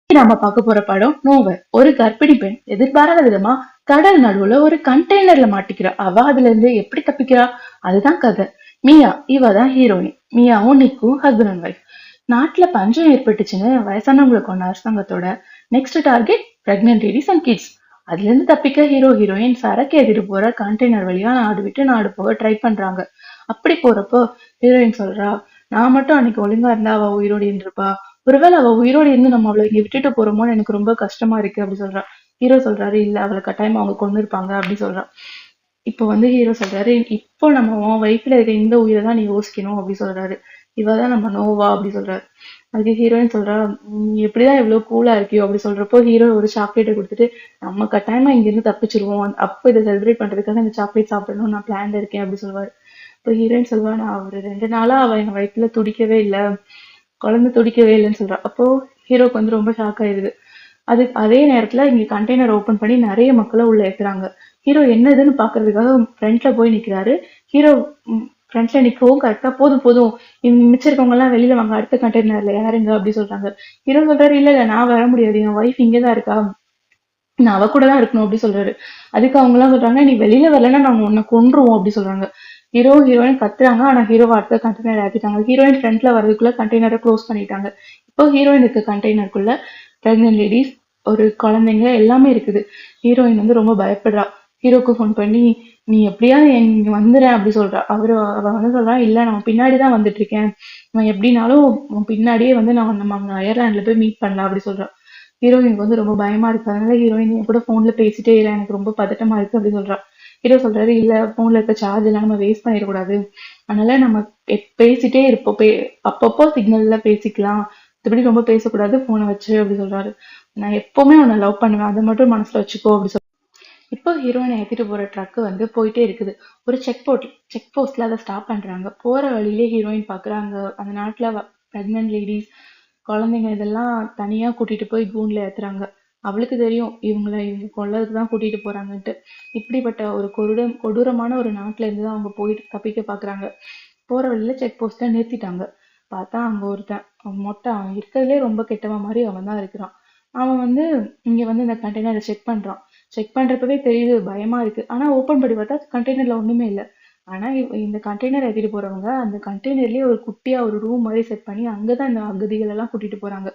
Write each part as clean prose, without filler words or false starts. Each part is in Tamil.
நாம பார்க்க போற படம் நோவர். ஒரு கர்ப்பிணி பெண் எதிர்பாராத விதமா கடல் நடுவுல ஒரு கண்டெய்னர்ல மாட்டிக்கிறா. அவ அதுல இருந்து எப்படி தப்பிக்கிறா? அதுதான் கதை. மியா இவ தான் ஹீரோயின். மியாவும் நிக்கும் ஹஸ்பண்ட் அண்ட் ஒய்ஃப். நாட்டுல பஞ்சம் ஏற்பட்டுச்சுன்னு வயசானவங்களை கொண்ட அரசாங்கத்தோட next target pregnant ladies and kids. அதுல இருந்து தப்பிக்க ஹீரோ ஹீரோயின் சரக்கு ஏத்திட்டு போற கண்டெய்னர் வழியா நாடு விட்டு நாடு போக ட்ரை பண்றாங்க. அப்படி போறப்போ ஹீரோயின் சொல்றா, நான் மட்டும் அன்னைக்கு ஒழுங்கா இருந்தா அவ உயிரோடு இருந்திருப்பா. ஒருவேளை அவ உயிரோடு இருந்து நம்ம அவளை இங்க விட்டுட்டு போறோமோன்னு எனக்கு ரொம்ப கஷ்டமா இருக்கு அப்படி சொல்றா. ஹீரோ சொல்றாரு, இல்ல அவளை கட்டாயமா அவங்க கொண்டு இருப்பாங்க அப்படி சொல்றா. இப்போ ஹீரோ சொல்றாரு, இப்போ நம்ம உன் வயிற்றுல இருக்க இந்த உயிரை தான் நீ யோசிக்கணும் அப்படி சொல்றாரு. இவதான் நம்ம நோவா அப்படி சொல்றாரு. அதுக்கு ஹீரோயின் சொல்றா, நீ எப்படிதான் இவ்வளவு கூலா இருக்கியோ அப்படி சொல்றப்போ ஹீரோ ஒரு சாக்லேட்டை கொடுத்துட்டு, நம்ம கட்டாயமா இங்க இருந்து தப்பிச்சிருவோம், அப்போ இதை செலிப்ரேட் பண்றதுக்காக இந்த சாக்லேட் சாப்பிடணும் நான் பிளான்ல இருக்கேன் அப்படி சொல்லுவாரு. இப்போ ஹீரோயின் சொல்வா, நான் ஒரு 2 நாளா அவ என் வயிற்றுல துடிக்கவே இல்லை, குழந்தை துடிக்கவே இல்லைன்னு சொல்றா. அப்போ ஹீரோக்கு ரொம்ப ஷாக் ஆயிருது. அதே நேரத்துல இங்க கண்டெய்னர் ஓபன் பண்ணி நிறைய மக்களை உள்ள ஏத்துறாங்க. ஹீரோ என்னதுன்னு பாக்குறதுக்காக ஃப்ரண்ட்ல போய் நிக்கிறாரு. ஹீரோ ஃப்ரண்ட்ல நிக்கவும் கரெக்டா போதும் போதும் மிச்சிருக்கவங்க எல்லாம் வெளியில வாங்க, அடுத்த கண்டெய்னர்ல யாருங்க அப்படி சொல்றாங்க. ஹீரோ சொல்றாரு, இல்ல இல்ல நான் வர முடியாது, என் ஒய்ஃப் இங்கதான் இருக்கா, நான் அவ கூட தான் இருக்கணும் அப்படி சொல்றாரு. அதுக்கு அவங்க எல்லாம் சொல்றாங்க, நீ வெளியில வரலன்னா நாங்க உன்னை கொன்றுவோம் அப்படி சொல்றாங்க. ஹீரோ ஹீரோயின் கத்துறாங்க. ஆனா ஹீரோ அடுத்த கண்டெய்னர் ஏத்திட்டாங்க. ஹீரோயின் ஃப்ரண்ட்ல வரதுக்குள்ள கண்டெய்னரை க்ளோஸ் பண்ணிட்டாங்க. இப்போ ஹீரோயின் இருக்க கண்டெய்னருக்குள்ள பிரெக்னன்ட் லேடிஸ், ஒரு குழந்தைங்க எல்லாமே இருக்குது. ஹீரோயின் ரொம்ப பயப்படுறா. ஹீரோக்கு ஃபோன் பண்ணி, நீ எப்படியாவது இங்க வந்துடுறேன் அப்படி சொல்றா. அவ சொல்றா, இல்ல நான் பின்னாடிதான் வந்துட்டு இருக்கேன், நான் எப்படினாலும் உன் பின்னாடியே நம்ம அங்க அயர்லாண்ட்ல போய் மீட் பண்ணலாம் அப்படி சொல்றா. ஹீரோயினுக்கு ரொம்ப பயமா இருக்கு. அதனால ஹீரோயின் என் கூட போன்ல பேசிட்டே இல்லை, எனக்கு ரொம்ப பதட்டமா இருக்கு அப்படி சொல்றா. ஹீரோ சொல்றாரு, இல்ல போன்ல இருக்க சார்ஜ் எல்லாம் நம்ம வேஸ்ட் பண்ணிடக்கூடாது, அதனால நம்ம பேசிட்டே இருப்போம், அப்பப்போ சிக்னல்ல பேசிக்கலாம், மத்தபடி ரொம்ப பேசக்கூடாது, போனை வச்சு அப்படி சொல்றாரு. நான் எப்பவுமே உன்னை லவ் பண்ணுவேன், அதை மட்டும் மனசுல வச்சுக்கோ அப்படி சொல்ற. இப்போ ஹீரோயினை ஏத்திட்டு போற ட்ரக் போயிட்டே இருக்குது. ஒரு செக் போஸ்ட்ல அதை ஸ்டாப் பண்றாங்க. போற வழியிலே ஹீரோயின் பாக்குறாங்க, அந்த நாட்டுல பிரெக்னன்ட் லேடிஸ், குழந்தைங்க இதெல்லாம் தனியா கூட்டிட்டு போய் கூண்ல ஏத்துறாங்க. அவளுக்கு தெரியும் இவங்க கொல்லதுக்கு தான் கூட்டிட்டு போறாங்கன்ட்டு. இப்படிப்பட்ட ஒரு கொடூரமான ஒரு நாட்டுல இருந்துதான் அவங்க போயிட்டு தப்பிக்க பாக்குறாங்க. போற வழியில செக் போஸ்ட்ல நிறுத்திட்டாங்க. பார்த்தா அங்க ஒருத்தன், அவன் மொட்டை, அவன் இருக்கிறதுலே ரொம்ப கெட்டவன் மாதிரி அவன் தான் இருக்கிறான். அவன் இங்க இந்த கண்டெய்னரை செக் பண்றான். செக் பண்றப்பவே தெரியுது, பயமா இருக்கு. ஆனா ஓபன் பண்ணி பார்த்தா கண்டெய்னர்ல ஒண்ணுமே இல்லை. ஆனா இந்த கண்டெய்னர் ஏத்திட்டு போறவங்க அந்த கண்டெய்னர்லயே ஒரு குட்டியா ஒரு ரூம் மாதிரி செட் பண்ணி அங்கதான் இந்த அகதிகள் எல்லாம் கூட்டிட்டு போறாங்க.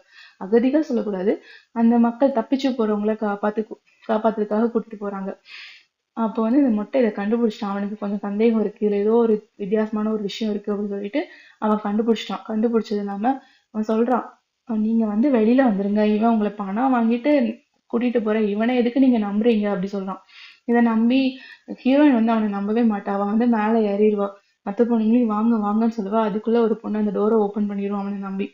அகதிகள் சொல்லக்கூடாது, அந்த மக்கள் தப்பிச்சு போறவங்கள காப்பாத்துறதுக்காக கூட்டிட்டு போறாங்க. அப்போ இந்த மொட்டை இதை கண்டுபிடிச்சிட்டான். அவனுக்கு கொஞ்சம் சந்தேகம் இருக்கு, இதுல ஏதோ ஒரு வித்தியாசமான ஒரு விஷயம் இருக்கு அப்படின்னு சொல்லிட்டு அவன் கண்டுபிடிச்சிட்டான். கண்டுபிடிச்சது இல்லாம அவன் சொல்றான், நீங்க வெளியில வந்துருங்க, இவன் உங்களை பணம் வாங்கிட்டு கூட்டிட்டு போற, இவனை எதுக்கு நீங்க நம்புறீங்க அப்படி சொல்றான். இதை நம்பி ஹீரோயின் அவனை நம்பவே மாட்டா. அவன் மேல ஏறிடுவா. மத்த பொண்ணுங்களையும் வாங்க வாங்கன்னு சொல்லுவா. அதுக்குள்ள ஒரு பொண்ணு அந்த டோரை ஓபன் பண்ணிடுவான் அவனை நம்பி.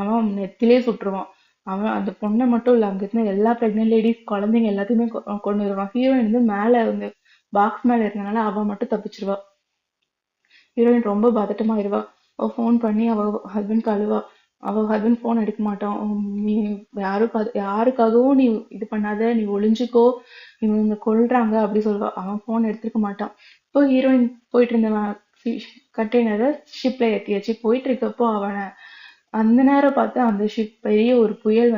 அவன் நெத்திலே சுட்டுருவான். அவன் அந்த பொண்ணை மட்டும் இல்ல, அங்க இருந்த எல்லா பிரெக்னன்ட் லேடிஸ், குழந்தைங்க எல்லாத்தையுமே கொண்டு வருவான். ஹீரோயின் மேல பாக்ஸ் மேல இருந்தனால அவ மட்டும் தப்பிச்சிருவா. ஹீரோயின் ரொம்ப பதட்டமாயிருவா. அவ ஃபோன் பண்ணி அவ ஹஸ்பண்ட் அழுவா. அவ ஹஸ்பண்ட் ஃபோன் எடுக்க மாட்டான். நீ யாருக்காகவும் நீ இது பண்ணாத, நீ ஒளிஞ்சுக்கோ, இவங்க கொல்றாங்க அப்படி சொல்லுவா. அவன் ஃபோன் எடுத்துருக்க மாட்டான். இப்போ ஹீரோயின் போயிட்டு இருந்த கண்டெய்னரை ஷிப்ல ஏத்தியாச்சு. போயிட்டு இருக்கப்போ அவனை அந்த நேரம் பார்த்து அந்த ஷிப் பெரிய ஒரு புயல்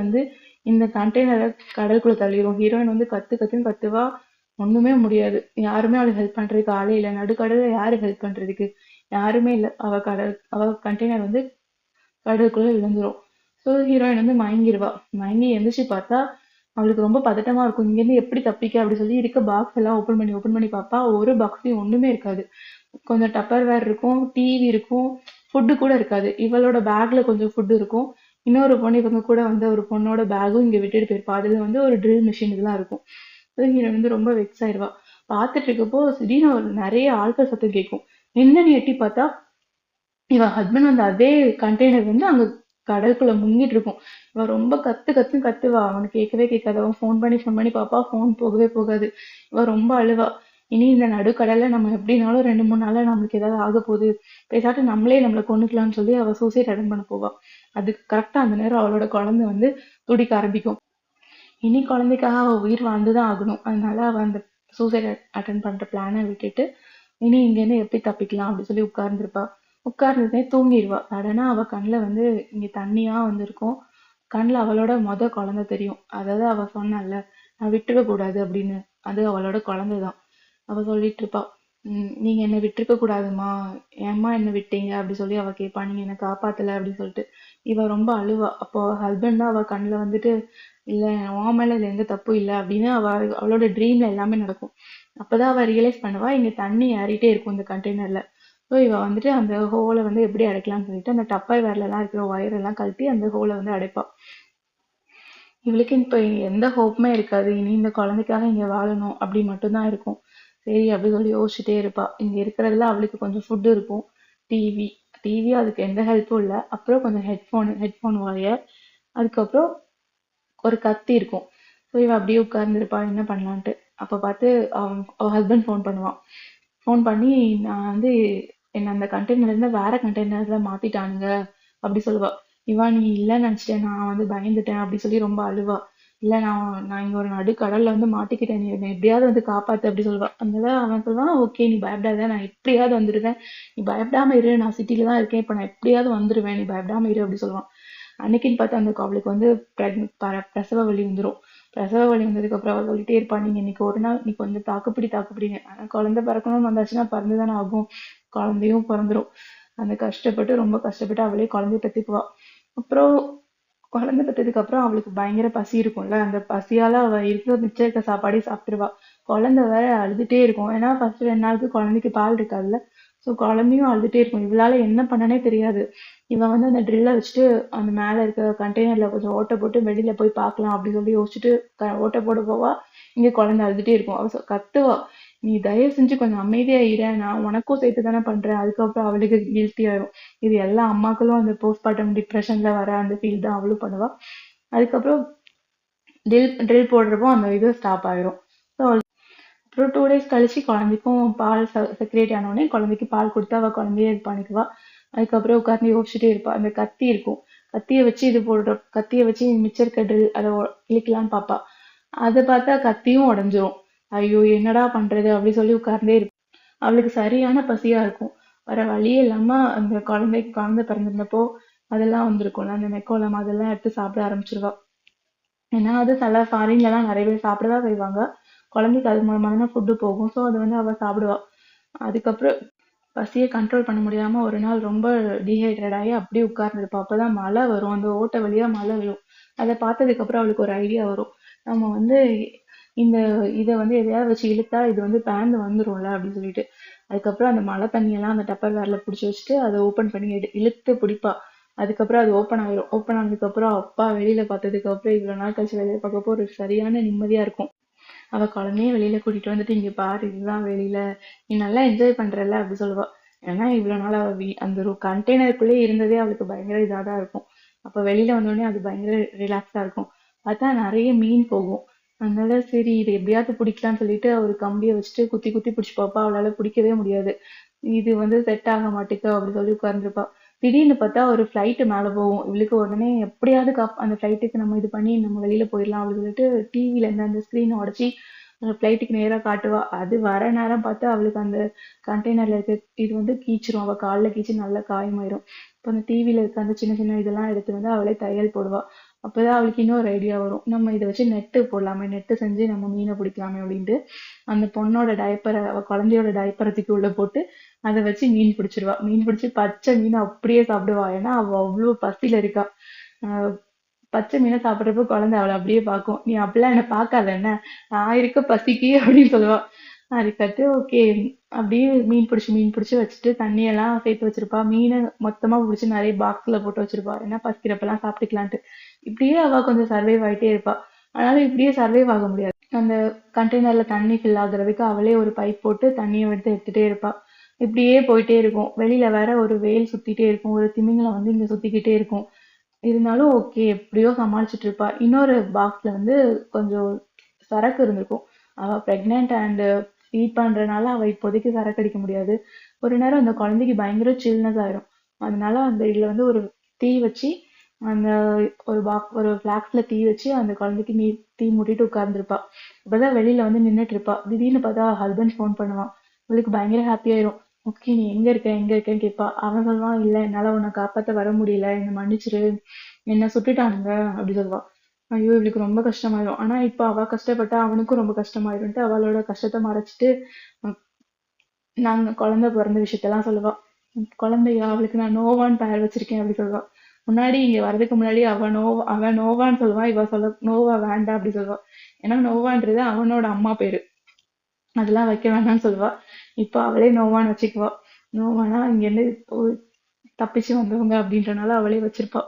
இந்த கண்டெய்னரை கடலுக்குள்ள தள்ளிடும். ஹீரோயின் கத்து கத்துன்னு கத்துவா. ஒண்ணுமே முடியாது. யாருமே அவளுக்கு ஹெல்ப் பண்றதுக்கு ஆளே இல்லை. நடுக்கடல்ல யாரு ஹெல்ப் பண்றதுக்கு? யாருமே இல்லை. அவ கண்டெய்னர் கடலுக்குள்ள விழுந்துரும். ஸோ ஹீரோயின் மயங்கிருவா. மயங்கி எந்திரிச்சு பார்த்தா அவளுக்கு ரொம்ப பதட்டமா இருக்கும். இங்க இருந்து எப்படி தப்பிக்க அப்படி சொல்லி இருக்க பாக்ஸ் எல்லாம் ஓபன் பண்ணி பாப்பா. ஒரு பாக்ஸ்லயும் ஒண்ணுமே இருக்காது. கொஞ்சம் டப்பர் வேர் இருக்கும், டிவி இருக்கும், ஃபுட்டு கூட இருக்காது. இவளோட பேக்ல கொஞ்சம் ஃபுட் இருக்கும். இன்னொரு பொண்ணு இவங்க கூட ஒரு பொண்ணோட பேக்கும் இங்க விட்டுட்டு போயிருப்பா. அதுல ஒரு ட்ரில் மிஷின் இதெல்லாம் இருக்கும். ஹீரோயின் ரொம்ப வெக்ஸ் ஆயிருவா. பார்த்துட்டு இருக்கப்போ திடீர்னு நிறைய ஆட்கள் சத்தம் கேட்கும். என்னன்னு எட்டி பார்த்தா இவன் ஹஸ்பண்ட் அதே கண்டெய்னர் அங்க கடலுக்குள்ள முங்கிட்டு இருக்கும். இவன் ரொம்ப கத்து கத்துன்னு கத்துவா. அவனுக்கு கேட்கவே கேட்காது. அவன் ஃபோன் பண்ணி பாப்பா, ஃபோன் போகவே போகாது. இவன் ரொம்ப அழுவா. இனி இந்த நடுக்கடல்ல நம்ம எப்படினாலும் 2-3 நாள்ல நம்மளுக்கு ஏதாவது ஆக போகுது, பேசாட்டு நம்மளை கொன்னுக்கலாம்னு சொல்லி அவ சூசைட் அட்டன் பண்ண போவா. அதுக்கு கரெக்டா அந்த நேரம் அவளோட குழந்தை துடிக்க ஆரம்பிக்கும். இனி குழந்தைக்காக அவ உயிர் வாழ்ந்துதான் ஆகணும். அதனால அவ அந்த சூசைட் அட்டன் பண்ற பிளானை விட்டுட்டு இனி இங்க இருந்து எப்படி தப்பிக்கலாம் அப்படின்னு சொல்லி உட்கார்ந்துருப்பா. உட்கார்ந்துட்டே தூங்கிடுவா. சடனா அவ கண்ணுல இங்க தண்ணியா இருக்கும். கண்ணுல அவளோட குழந்தை தெரியும். அதாவது அவ சொன்னால நான் விட்டுற கூடாது அப்படின்னு. அது அவளோட குழந்தைதான். அவ சொல்லிட்டு இருப்பா, நீங்க என்ன விட்டுருக்க கூடாதும்மா, ஏம்மா என்ன விட்டீங்க அப்படி சொல்லி அவ கேட்பா, நீங்க என்ன காப்பாத்தல அப்படின்னு சொல்லிட்டு. இவ ரொம்ப அழுவா. அப்போ ஹஸ்பண்ட் தான் அவ கண்ணுல வந்துட்டு, இல்ல உன் மேல இதுல எந்த தப்பும் இல்ல அப்படின்னு அவளோட ட்ரீம்ல எல்லாமே நடக்கும். அப்பதான் அவ ரியலைஸ் பண்ணுவா, இங்க தண்ணி ஏறிட்டே இருக்கும் இந்த கண்டெய்னர்ல. ஸோ இவ வந்துட்டு அந்த ஹோலை வந்து எப்படி அடைக்கலாம்னு சொல்லிட்டு அந்த டப்பர் வேர்ல எல்லாம் இருக்கிற ஒயர் எல்லாம் கழட்டி அந்த ஹோலை வந்து அடைப்பா. இவளுக்கு இப்ப எந்த ஹோப்புமே இருக்காது. இனி இந்த குழந்தைக்காக இங்க வாழணும் அப்படி மட்டும்தான் இருக்கும். சரி அப்படி சொல்லி யோசிச்சுட்டே இருப்பா. இங்க இருக்கிறதுல அவளுக்கு கொஞ்சம் ஃபுட் இருக்கும், டிவி டிவி அதுக்கு எந்த ஹெல்ப்பும் இல்லை. அப்புறம் கொஞ்சம் ஹெட்ஃபோன் ஒயர், அதுக்கப்புறம் ஒரு கத்தி இருக்கும். ஸோ இவ அப்படியே உட்கார்ந்துருப்பா என்ன பண்ணலான்ட்டு. அப்ப பார்த்து அவ ஹஸ்பண்ட் ஃபோன் பண்ணுவான். ஃபோன் பண்ணி, நான் வந்து என்ன அந்த கண்டெய்னர்ல இருந்து வேற கண்டெய்னர்ல மாத்திட்டானுங்க அப்படி சொல்லுவா. இவா, நீ இல்லைன்னு நினைச்சிட்டேன், நான் வந்து பயந்துட்டேன் அப்படி சொல்லி ரொம்ப அழுவா. இல்ல நான் இங்க ஒரு நடுக்கடல்ல வந்து மாட்டிக்கிட்டேன், நீ என்னை எப்படியாவது வந்து காப்பாத்து அப்படி சொல்லுவா. அதனால அவன் சொல்லுவான், ஓகே நீ பயப்படாத, நான் எப்படியாவது வந்துடுவேன், நீ பயப்படாம இரு, நான் சிட்டில தான் இருக்கேன், இப்ப நான் எப்படியாவது வந்துடுவேன், நீ பயப்படாம இரு அப்படி சொல்லுவான். அன்னைக்குன்னு பார்த்து அந்த அவளுக்கு வந்து பிரசவ வலி வந்துடும். பிரசவ வலி வந்ததுக்கு அப்புறம் அவள் சொல்லிட்டே இருப்பா, நீங்க இன்னைக்கு ஒரு நாள் நீ கொஞ்சம் தாக்குப்பிடிங்க. ஆனா குழந்தை பிறக்கணும்னு வந்தாச்சுன்னா பிறந்துதானே ஆகும். குழந்தையும் பிறந்துரும். அந்த ரொம்ப கஷ்டப்பட்டு அவளே குழந்தைய பெற்றுக்குவா. அப்புறம் குழந்தை பெற்றதுக்கு அப்புறம் அவளுக்கு பயங்கர பசி இருக்கும்ல, அந்த பசியால அவ மிச்சம் இருக்க சாப்பாடே சாப்பிட்டுருவா. குழந்தை வேற அழுதுட்டே இருக்கும். ஏன்னா ஃபர்ஸ்ட் 2 நாளுக்கு குழந்தைக்கு பால் இருக்காதுல்ல. ஸோ குழந்தையும் அழுதுட்டே இருக்கும். இவளால என்ன பண்ணனே தெரியாது. இவன் வந்து அந்த ட்ரில்லை வச்சுட்டு அந்த மேல இருக்க கண்டெய்னர்ல கொஞ்சம் ஓட்டை போட்டு வெளியில போய் பார்க்கலாம் அப்படின்னு சொல்லி யோசிச்சுட்டு ஓட்டை போட போவா. இங்க குழந்தை அழுதுட்டே இருக்கும். அவ கத்துவா, நீ தயவு செஞ்சு கொஞ்சம் அமைதியா இரு, நான் உனக்கும் சேர்த்து தானே பண்றேன். அதுக்கப்புறம் அவளுக்கு கில்ட்டி ஆயிரும். இது எல்லா அம்மாக்களும் அந்த போஸ்ட்மார்ட்டம் டிப்ரெஷன்ல வர அந்த ஃபீல் தான் அவளும் பண்ணுவா. அதுக்கப்புறம் ட்ரில் போடுறப்போ அந்த இது ஸ்டாப் ஆயிரும். ஸோ அப்புறம் 2 days கழிச்சு குழந்தைக்கும் பால் செக்ரேட் ஆனோடனே குழந்தைக்கு பால் கொடுத்து அவ குழந்தைய இது பண்ணிக்குவா. அதுக்கப்புறம் உட்காந்து யோசிச்சுட்டே இருப்பா. அந்த கத்தி இருக்கும், கத்தியை வச்சு மிச்சம் இருக்க ட்ரில் அதை இழுக்கலான்னு பாப்பா. அதை பார்த்தா கத்தியும் உடஞ்சிரும். ஐயோ என்னடா பண்றது அப்படி சொல்லி உட்கார்ந்தே இருப்பா. அவளுக்கு சரியான பசியா இருக்கும். வர வழியே இல்லாம அந்த குழந்தை பிறந்திருந்தப்போ அதெல்லாம் வந்திருக்கும்ல, அந்த மெக்கோலம் அதெல்லாம் எடுத்து சாப்பிட ஆரம்பிச்சிருவா. ஏன்னா அது சில ஃபாரின்ல எல்லாம் நிறைய பேர் சாப்பிடதான் செய்வாங்க. குழந்தைக்கு அது மூலமா தானே ஃபுட்டு போகும். ஸோ அது வந்து அவ சாப்பிடுவா. அதுக்கப்புறம் பசியை கண்ட்ரோல் பண்ண முடியாம ஒரு நாள் ரொம்ப டீஹைட்ரேட் ஆகி அப்படியே உட்கார்ந்துருப்பா. அப்பதான் மழை வரும், அந்த ஓட்டை வழியா மழை வரும். அதை பார்த்ததுக்கு அப்புறம் அவளுக்கு ஒரு ஐடியா வரும், நம்ம வந்து இந்த இதை வந்து எதையாவது வச்சு இழுத்தா இது வந்து பேந்து வந்துரும்ல அப்படின்னு சொல்லிட்டு. அதுக்கப்புறம் அந்த மழை தண்ணியெல்லாம் அந்த டப்பர் வேர்ல பிடிச்சி வச்சுட்டு அதை ஓப்பன் பண்ணி இழுத்து பிடிப்பா. அதுக்கப்புறம் அது ஓப்பன் ஆயிரும். ஓப்பன் ஆனதுக்கு அப்புறம் அப்பா வெளியில பார்த்ததுக்கு அப்புறம் இவ்வளவு நாள் கழிச்சு வெளியில பார்க்கப்போ ஒரு சரியான நிம்மதியா இருக்கும். அவ குழந்தைய வெளியில கூட்டிட்டு வந்துட்டு, இங்க பாரு இதுதான் வெளியில, நீ நல்லா என்ஜாய் பண்றல அப்படி சொல்லுவா. ஏன்னா இவ்வளவு நாள் அவ அந்த ஒரு கண்டெய்னருக்குள்ளே இருந்ததே அவளுக்கு பயங்கர இதாதான் இருக்கும். அப்ப வெளியில வந்தோடனே அது பயங்கர ரிலாக்ஸா இருக்கும். பார்த்தா நிறைய மீன் போகும். அதனால சரி இது எப்படியாவது பிடிக்கலாம்னு சொல்லிட்டு ஒரு கம்பியை வச்சுட்டு குத்தி குத்தி பிடிச்சி பார்ப்பா. அவளால பிடிக்கவே முடியாது. இது வந்து செட் ஆக மாட்டேங்க அப்படி சொல்லி உட்கார்ந்துருப்பா. திடீர்னு பார்த்தா ஒரு ஃப்ளைட் மேல போகும். இவளுக்கு உடனே எப்படியாவது அந்த ஃப்ளைட்டுக்கு நம்ம இது பண்ணி நம்ம வெளியில போயிடலாம் அப்படின்னு சொல்லிட்டு டிவில இருந்து அந்த ஸ்கிரீனை உடச்சி அந்த ஃப்ளைட்டுக்கு நேரா காட்டுவா. அது வர நேரம் பார்த்து அவளுக்கு அந்த கண்டெய்னர்ல இருக்க இது வந்து கீச்சிரும். அவ காலில் கீச்சு நல்லா காயமாயிரும். இப்போ அந்த டிவில இருக்க அந்த சின்ன சின்ன இதெல்லாம் எடுத்து வந்து அவளே தையல் போடுவா. அப்பதான் அவளுக்கு இன்னொரு ஐடியா வரும், நம்ம இதை வச்சு நெட்டு போடலாமே, நெட்டு செஞ்சு நம்ம மீனை பிடிக்கலாமே அப்படின்ட்டு அந்த பொண்ணோட டைப்பரை அவ குழந்தையோட டைப்பரை தூக்கி உள்ள போட்டு அதை வச்சு மீன் பிடிச்சிருவா. மீன் பிடிச்சி பச்சை மீனை அப்படியே சாப்பிடுவா. ஏன்னா அவ அவ்வளவு பசியில இருக்கா. பச்சை மீனை சாப்பிட்றப்போ குழந்தை அவளை அப்படியே பார்க்கும். நீ அப்படிலாம் என்ன பார்க்காத, என்ன நான் இருக்க பசிக்கு அப்படின்னு சொல்லுவா. அதுக்கடுத்து ஓகே அப்படியே மீன் பிடிச்சி வச்சுட்டு தண்ணியெல்லாம் சேர்த்து வச்சிருப்பா. மீனை மொத்தமா பிடிச்சி நிறைய பாக்ஸ்ல போட்டு வச்சிருப்பா. ஏன்னா பசிக்கிறப்பெல்லாம் சாப்பிட்டுக்கலான்ட்டு. இப்படியே அவ கொஞ்சம் சர்வைவ் ஆயிட்டே இருப்பா. ஆனாலும் இப்படியே சர்வைவ் ஆக முடியாது. அந்த கண்டெய்னர்ல தண்ணி ஃபில் ஆகுறதுக்கு அவளே ஒரு பைப் போட்டு தண்ணியை எடுத்துட்டே இருப்பா. இப்படியே போயிட்டே இருக்கும். வெளியில வேற ஒரு வேல் சுத்திட்டே இருக்கும், ஒரு திமிங்கலம் வந்து இங்க சுத்திக்கிட்டே இருக்கும். இருந்தாலும் ஓகே எப்படியோ சமாளிச்சுட்டு இருப்பா. இன்னொரு பாக்ஸ்ல வந்து கொஞ்சம் சரக்கு இருந்திருக்கும். அவ பிரெக்னென்ட் அண்ட் ஃபீட் பண்றதுனால அவ இப்போதைக்கு சரக்கு அடிக்க முடியாது. ஒரு நேரம் அந்த குழந்தைக்கு பயங்கர சில்னஸ் ஆயிரும். அதனால அந்த இதுல வந்து ஒரு தீ வச்சு அந்த ஒரு ஃபிளாக்ஸ்ல தீ வச்சு அந்த குழந்தைக்கு தீ மூட்டிட்டு உட்கார்ந்துருப்பா. அப்பதான் வெளியில வந்து நின்னுட்டு இருப்பா. திடீர்னு பார்த்தா ஹஸ்பண்ட் ஃபோன் பண்ணுவான். அவளுக்கு பயங்கர ஹாப்பி ஆயிரும். ஓகே நீ எங்க இருக்கேன்னு கேட்பா. அவன் சொல்லுவான், இல்ல என்னால உன்னை காப்பாத்த வர முடியல, என்னை மன்னிச்சிரு, என்ன சுட்டுட்டானுங்க அப்படி சொல்லுவா. ஐயோ இவளுக்கு ரொம்ப கஷ்டமாயிரும். ஆனா இப்ப அவ கஷ்டப்பட்டா அவனுக்கும் ரொம்ப கஷ்டமாயிரும்ட்டு அவளோட கஷ்டத்தை மறைச்சிட்டு உம், நாங்க குழந்தை பிறந்த விஷயத்தெல்லாம் சொல்லுவா. குழந்தையா அவளுக்கு நான் நோவான்னு பெயர் வச்சிருக்கேன் அப்படி சொல்லுவா. முன்னாடி இங்க வர்றதுக்கு முன்னாடி அவன் நோவான்னு சொல்லுவான், இவ சொல்ல நோவா வேண்டாம் அப்படி சொல்லுவா. ஏன்னா நோவான்றது அவனோட அம்மா பேரு, அதெல்லாம் வைக்க வேணாம்னு சொல்லுவா. இப்போ அவளே நோவான்னு வச்சுக்குவா. நோவானா இங்கேருந்து தப்பிச்சு வந்தவங்க அப்படின்றனால அவளே வச்சிருப்பா.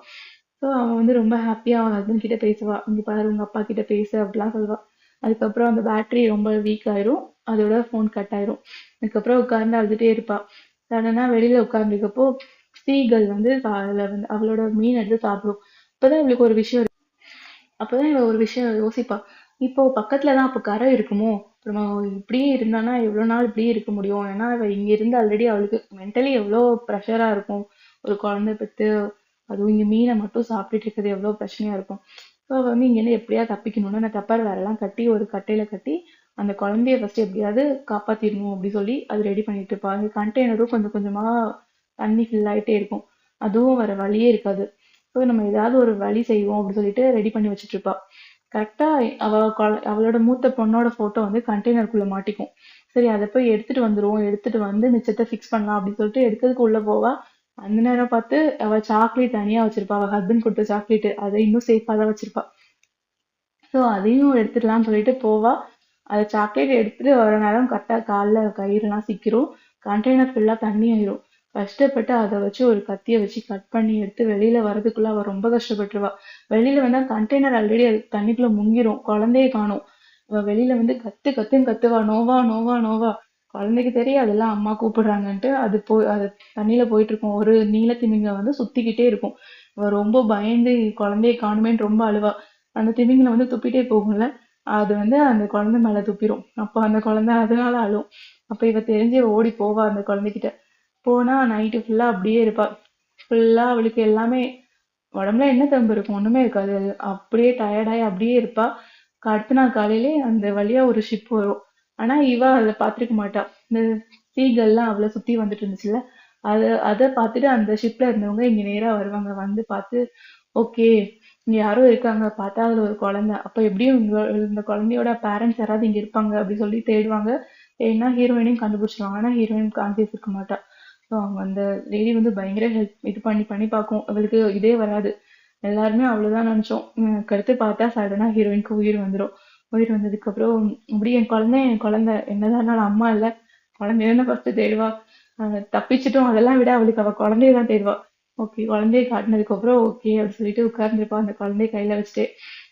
ஸோ அவன் வந்து ரொம்ப ஹாப்பியா அவன் ஹஸ்பண்ட் கிட்ட பேசுவா. இங்க பாரு உங்க அப்பா கிட்ட பேசு அப்படிலாம் சொல்லுவா. அதுக்கப்புறம் அந்த பேட்டரி ரொம்ப வீக் ஆயிரும், அதோட ஃபோன் கட் ஆயிரும். அதுக்கப்புறம் உட்கார்ந்து அழுதுட்டே இருப்பா. சடனா வெளியில உட்கார்ந்துருக்கப்போ சீகள் வந்து அதுல வந்து அவளோட மீன் எடுத்து சாப்பிடும். அப்பதான் இவளுக்கு ஒரு விஷயம் அப்பதான் இவ ஒரு விஷயம் யோசிப்பா. இப்போ பக்கத்துலதான் அப்போ கரை இருக்குமோ, நம்ம இப்படியே இருந்தானா எவ்வளவு நாள் இப்படியே இருக்க முடியும்? ஏன்னா இவ இங்க இருந்து ஆல்ரெடி அவளுக்கு மென்டலி எவ்வளோ ப்ரெஷரா இருக்கும். ஒரு குழந்தை பெத்து அதுவும் இங்க மீனை மட்டும் சாப்பிட்டுட்டு இருக்கிறது எவ்வளவு பிரச்சனையா இருக்கும். ஸோ அவ வந்து இங்கேருந்து எப்படியா தப்பிக்கணும்னு அந்த டப்பர் வேறெல்லாம் கட்டி ஒரு கட்டையில கட்டி அந்த குழந்தைய ஃபர்ஸ்ட் எப்படியாவது காப்பாத்திடணும் அப்படி சொல்லி அது ரெடி பண்ணிட்டு இருப்பா. அந்த கண்டெய்னரும் கொஞ்சம் கொஞ்சமா தண்ணி ஃபில் ஆயிட்டே இருக்கும். அதுவும் வேற வழியே இருக்காது. ஸோ நம்ம ஏதாவது ஒரு வழி செய்வோம் அப்படின்னு சொல்லிட்டு ரெடி பண்ணி வச்சுட்டு இருப்பா. கரெக்டா அவளோட மூத்த பொண்ணோட போட்டோ வந்து கண்டெய்னருக்குள்ள மாட்டிக்கும். சரி அதை போய் எடுத்துட்டு வந்துருவோம், எடுத்துட்டு வந்து மிச்சத்தை ஃபிக்ஸ் பண்ணலாம் அப்படின்னு சொல்லிட்டு எடுக்கிறதுக்கு உள்ள போவா. அந்த நேரம் பார்த்து அவ சாக்லேட் தனியா வச்சிருப்பா, அவ ஹஸ்பண்ட் கொடுத்த சாக்லேட் அதை இன்னும் சேஃபா தான் வச்சிருப்பா. ஸோ அதையும் எடுத்துடலாம்னு சொல்லிட்டு போவா. அதை சாக்லேட் எடுத்துட்டு வர நேரம் கரெக்டா கால்ல கயிறுலாம் சிக்கிரும். கண்டெய்னர் ஃபுல்லா தண்ணி ஆயிரும். கஷ்டப்பட்டு அதை வச்சு ஒரு கத்தியை வச்சு கட் பண்ணி எடுத்து வெளியில வர்றதுக்குள்ள அவ ரொம்ப கஷ்டப்பட்டுருவா. வெளியில வந்தா கண்டெய்னர் ஆல்ரெடி அது தண்ணிக்குள்ள முங்கிரும், குழந்தைய காணும். அவ வெளியில வந்து கத்து கத்துன்னு கத்துவா, நோவா நோவா நோவா. குழந்தைக்கு தெரியும் அதெல்லாம் அம்மா கூப்பிடுறாங்கன்ட்டு. அது தண்ணியில போயிட்டு இருக்கும். ஒரு நீலத்திமிங்க வந்து சுத்திக்கிட்டே இருக்கும். அவ ரொம்ப பயந்து குழந்தைய காணுமேன்னு ரொம்ப அழுவா. அந்த திமிங்கலம் வந்து துப்பிட்டே போகும்ல, அது வந்து அந்த குழந்தை மேல துப்பிரும். அப்ப அந்த குழந்தை அதனால அழும். அப்ப இவ தெரிஞ்சு ஓடி போவா அந்த குழந்தைகிட்ட. போனா நைட்டு ஃபுல்லா அப்படியே இருப்பா. ஃபுல்லா அவளுக்கு எல்லாமே உடம்புல என்ன தெம்பு இருக்கும், ஒண்ணுமே இருக்காது. அப்படியே டயர்டாயி அப்படியே இருப்பா. அடுத்த நாள் காலையிலே அந்த வழியா ஒரு ஷிப் வரும். ஆனா இவ அதை பார்த்திருக்க மாட்டா. இந்த சீகல்லாம் அவளை சுத்தி வந்துட்டு இருந்துச்சுல்ல, அதை பார்த்துட்டு அந்த ஷிப்ல இருந்தவங்க இங்க நேரா வருவாங்க. வந்து பார்த்து ஓகே இங்க யாரோ இருக்காங்க, பார்த்தா அதுல ஒரு குழந்தை, அப்ப எப்படியும் இந்த குழந்தையோட பேரண்ட்ஸ் யாராவது இங்க இருப்பாங்க அப்படி சொல்லி தேடுவாங்க. ஏன்னா ஹீரோயினையும் கண்டுபிடிச்சிருவாங்க. ஆனா ஹீரோயின் கான்சியஸ் இருக்க மாட்டா. ஸோ அவங்க அந்த லேடி வந்து பயங்கர ஹெல்ப் இது பண்ணி பண்ணி பார்க்கும். அவளுக்கு இதே வராது. எல்லாருமே அவ்வளவுதான் நினைச்சோம். கருத்து பார்த்தா சடனா ஹீரோயினுக்கு உயிர் வந்துடும். உயிர் வந்ததுக்கு அப்புறம் இப்படி என் குழந்தை என்னதான் இருந்தாலும் அம்மா இல்ல, குழந்தைய ஃபர்ஸ்ட் தேடுவா. தப்பிச்சிட்டோம் அதெல்லாம் விட அவளுக்கு அவ குழந்தைய தான் தேடுவா. ஓகே குழந்தைய காட்டினதுக்கு அப்புறம் ஓகே அப்படி சொல்லிட்டு உட்கார்ந்துருப்பா அந்த குழந்தைய கையில வச்சுட்டு.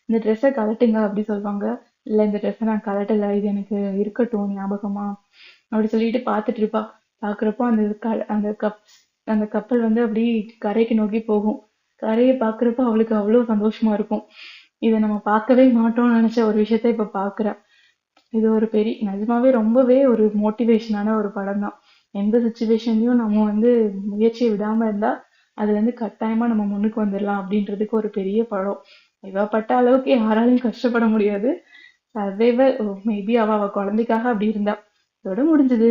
இந்த ட்ரெஸ்ஸை கலட்டுங்க அப்படி சொல்லுவாங்க. இல்ல இந்த ட்ரெஸ்ஸை நான் கலட்டல, இது எனக்கு இருக்கட்டும் ஞாபகமா அப்படி சொல்லிட்டு பார்த்துட்டு இருப்பா. பாக்குறப்போ அந்த கப்பல் வந்து அப்படி கரைக்கு நோக்கி போகும். கரையை பாக்குறப்போ அவளுக்கு அவ்வளவு சந்தோஷமா இருக்கும். இதை நம்ம பார்க்கவே மாட்டோம்னு நினைச்ச ஒரு விஷயத்த இப்ப பாக்குறா. இது ஒரு பெரிய நிஜமாவே ரொம்பவே ஒரு மோட்டிவேஷனான ஒரு படம் தான். எந்த சுச்சுவேஷன்லயும் நம்ம வந்து முயற்சியை விடாம இருந்தா அதுல இருந்து கட்டாயமா நம்ம முன்னுக்கு வந்துடலாம் அப்படின்றதுக்கு ஒரு பெரிய படம். இவ பட்ட அளவுக்கு யாராலையும் கஷ்டப்பட முடியாது. சர்வைவர் மேபி அவ குழந்தைக்காக அப்படி இருந்தா. இதோட முடிஞ்சது.